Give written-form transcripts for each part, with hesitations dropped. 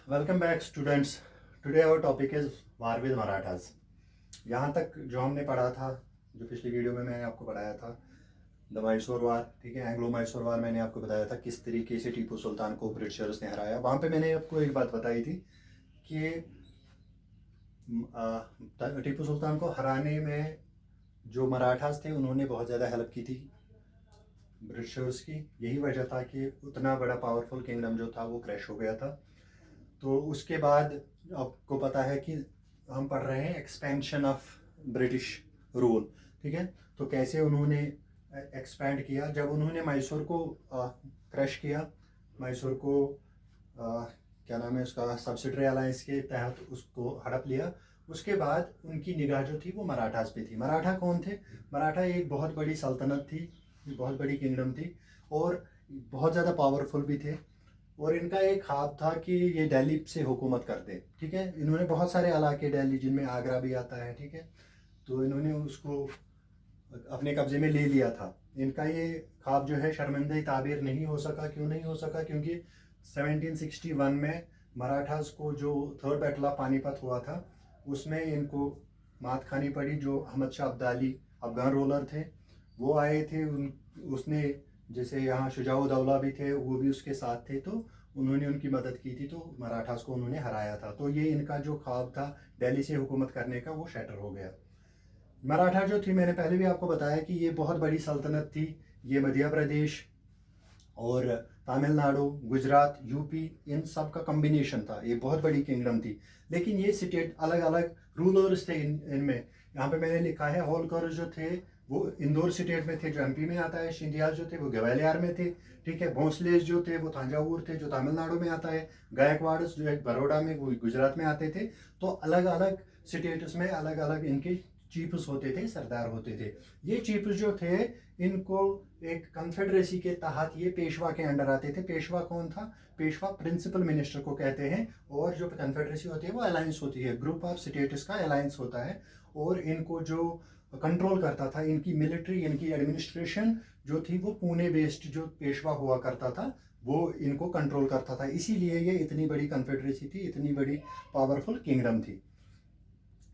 Welcome back students. Today our topic is war with Marathas. यहाँ तक जो हमने पढ़ा था, जो पिछली वीडियो में मैंने आपको पढ़ाया था, द मैसूर वार, ठीक है, एंग्लो मैसूर वार, मैंने आपको बताया था किस तरीके से टीपू सुल्तान को ब्रिटिशर्स ने हराया। वहाँ पे मैंने आपको एक बात बताई थी कि टीपू सुल्तान को हराने में जो मराठास थे उन्होंने बहुत ज़्यादा हेल्प की थी ब्रिटिशर्स की। यही वजह था कि उतना बड़ा पावरफुल किंगडम जो था वो क्रैश हो गया था। तो उसके बाद आपको पता है कि हम पढ़ रहे हैं एक्सपेंशन ऑफ ब्रिटिश रूल, ठीक है। तो कैसे उन्होंने एक्सपैंड किया, जब उन्होंने मैसूर को क्रश किया, मैसूर को क्या नाम है उसका, सब्सिडरी अलायंस के तहत उसको हड़प लिया। उसके बाद उनकी निगाह जो थी वो मराठास पे थी। मराठा कौन थे? मराठा एक बहुत बड़ी सल्तनत थी, बहुत बड़ी किंगडम थी और बहुत ज़्यादा पावरफुल भी थे। और इनका एक ख्वाब था कि ये दिल्ली से हुकूमत करते, ठीक है। इन्होंने बहुत सारे इलाके दिल्ली, जिनमें आगरा भी आता है, ठीक है, तो इन्होंने उसको अपने कब्जे में ले लिया था। इनका ये ख्वाब जो है शर्मिंदा ताबीर नहीं हो सका। क्यों नहीं हो सका? क्योंकि 1761 में मराठास को जो थर्ड बैटल ऑफ पानीपत हुआ था उसमें इनको मात खानी पड़ी। जो अहमद शाह अब्दाली अफगान रूलर थे वो आए थे, उसने जैसे यहाँ शुजाउद्दौला भी थे, वो भी उसके साथ थे, तो उन्होंने उनकी मदद की थी, तो मराठास को उन्होंने हराया था। तो ये इनका जो ख्वाब था दिल्ली से हुकूमत करने का वो शैटर हो गया। मराठा जो थी, मैंने पहले भी आपको बताया कि ये बहुत बड़ी सल्तनत थी। ये मध्य प्रदेश और तमिलनाडु, गुजरात, यूपी, इन सब का कम्बिनेशन था। ये बहुत बड़ी किंगडम थी। लेकिन ये स्टेट अलग अलग रूलर्स थे इनमें। यहाँ पे मैंने लिखा है होलकर जो थे वो इंदौर स्टेट में थे, जो एमपी में आता है। सिंधिया जो थे वो ग्वालियर में थे, ठीक है। भोंसले जो थे वो तंजावुर थे, जो तमिलनाडु में आता है। गायकवाड़ जो है बड़ौदा में, वो गुजरात में आते थे। तो अलग अलग स्टेट्स में अलग अलग इनके चीफ्स होते थे, सरदार होते थे। ये चीफ्स जो थे इनको एक कन्फेडरेसी के तहत ये पेशवा के अंडर आते थे। पेशवा कौन था? पेशवा प्रिंसिपल मिनिस्टर को कहते हैं। और जो कन्फेडरेसी होती है वो अलायंस होती है, ग्रुप ऑफ स्टेट्स का अलायंस होता है। और इनको जो कंट्रोल करता था, इनकी मिलिट्री, इनकी एडमिनिस्ट्रेशन जो थी वो पुणे बेस्ड जो पेशवा हुआ करता था वो इनको कंट्रोल करता था। इसीलिए ये इतनी बड़ी कन्फेडरेसी थी, इतनी बड़ी पावरफुल किंगडम थी।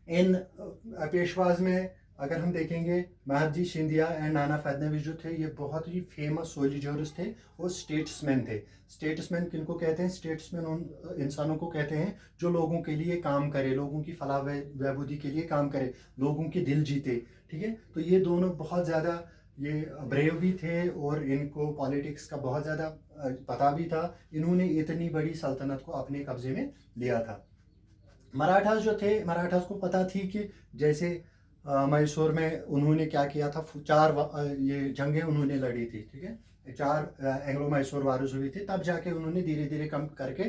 इन पेशवाज में अगर हम देखेंगे, महादजी सिंधिया एंड नाना फडणवीस जो थे ये बहुत ही फेमस सोल्जर्स थे और स्टेट्समैन थे। स्टेट्समैन किनको कहते हैं? स्टेट्समैन उन इंसानों को कहते हैं जो लोगों के लिए काम करे, लोगों की फलाह बहबूदी के लिए काम करे, लोगों के दिल जीते, ठीक है। तो ये दोनों बहुत ज़्यादा ये ब्रेव भी थे और इनको पॉलिटिक्स का बहुत ज़्यादा पता भी था। इन्होंने इतनी बड़ी सल्तनत को अपने कब्जे में लिया था। मराठास जो थे, मराठास को पता थी कि जैसे मैसूर में उन्होंने क्या किया था, ये जंगें उन्होंने लड़ी थी, ठीक है। 4 एंग्लो मैसूर वार्स हुई थी, तब जाके उन्होंने धीरे धीरे कम करके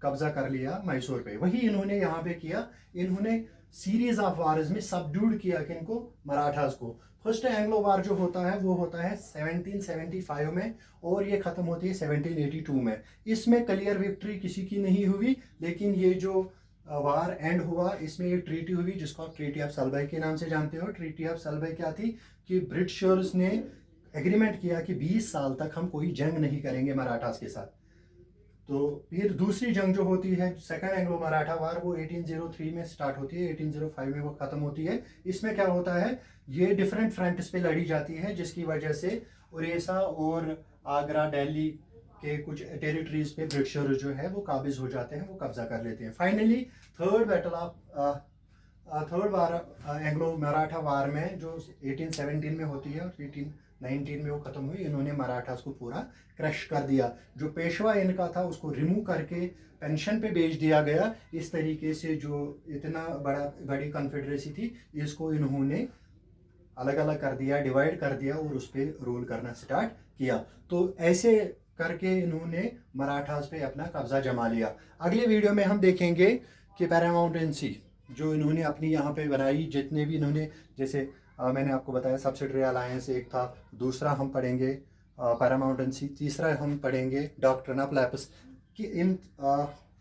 कब्जा कर लिया मैसूर पे। वही इन्होंने यहाँ पे किया। इन्होंने सीरीज ऑफ वार्स में सबड्यूड किया किनको? मराठास को। फर्स्ट एंग्लो वार जो होता है वो होता है 1775 में और ये खत्म होती है 1782 में। इसमें क्लियर विक्ट्री किसी की नहीं हुई, लेकिन ये जो वार एंड हुआ इसमें एक ट्रीटी हुई जिसको आप ट्रीटी ऑफ सलबाई के नाम से जानते हो। ट्रीटी ऑफ सलबाई क्या थी कि ब्रिटिशर्स ने एग्रीमेंट किया कि 20 साल तक हम कोई जंग नहीं करेंगे मराठास के साथ। तो फिर दूसरी जंग जो होती है, सेकंड एंग्लो मराठा वार, वो 1803 में स्टार्ट होती है, 1805 में वो खत्म होती है। इसमें क्या होता है, ये डिफरेंट फ्रंट्स पे लड़ी जाती है, जिसकी वजह से उड़ीसा और आगरा, दिल्ली के कुछ टेरिटरीज पे ब्रिटिशर जो है वो काबिज हो जाते हैं, वो कब्जा कर लेते हैं। Finally third battle of third war, Anglo Maratha war में, जो 1817 में होती है और 1819 में वो खत्म हुई, इन्होंने मराठास को पूरा क्रश कर दिया। जो पेशवा इनका था उसको रिमूव करके पेंशन पे भेज दिया गया। इस तरीके से जो इतना बड़ी कन्फेडरेसी थी इसको इन्होंने अलग अलग कर दिया, डिवाइड कर दिया और उस पर रूल करना स्टार्ट किया। तो ऐसे करके इन्होंने मराठास पे अपना कब्जा जमा लिया। अगले वीडियो में हम देखेंगे कि पैरामाउंटेंसी जो इन्होंने अपनी यहाँ पे बनाई, जितने भी इन्होंने, जैसे मैंने आपको बताया सब्सिडरी अलायंस एक था, दूसरा हम पढ़ेंगे पैरामाउंटेंसी, तीसरा हम पढ़ेंगे डॉक्ट्रिन ऑफ लैपिस, कि इन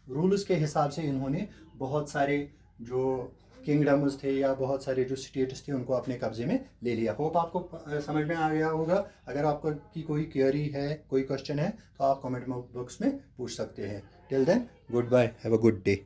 रूल्स के हिसाब से इन्होंने बहुत सारे जो किंगडम्स थे या बहुत सारे जो स्टेट्स थे उनको अपने कब्जे में ले लिया। होप आपको समझ में आ गया होगा। अगर आपको की कोई क्वेरी है, कोई क्वेश्चन है, तो आप कमेंट बॉक्स में पूछ सकते हैं। Till then, goodbye, have a good day.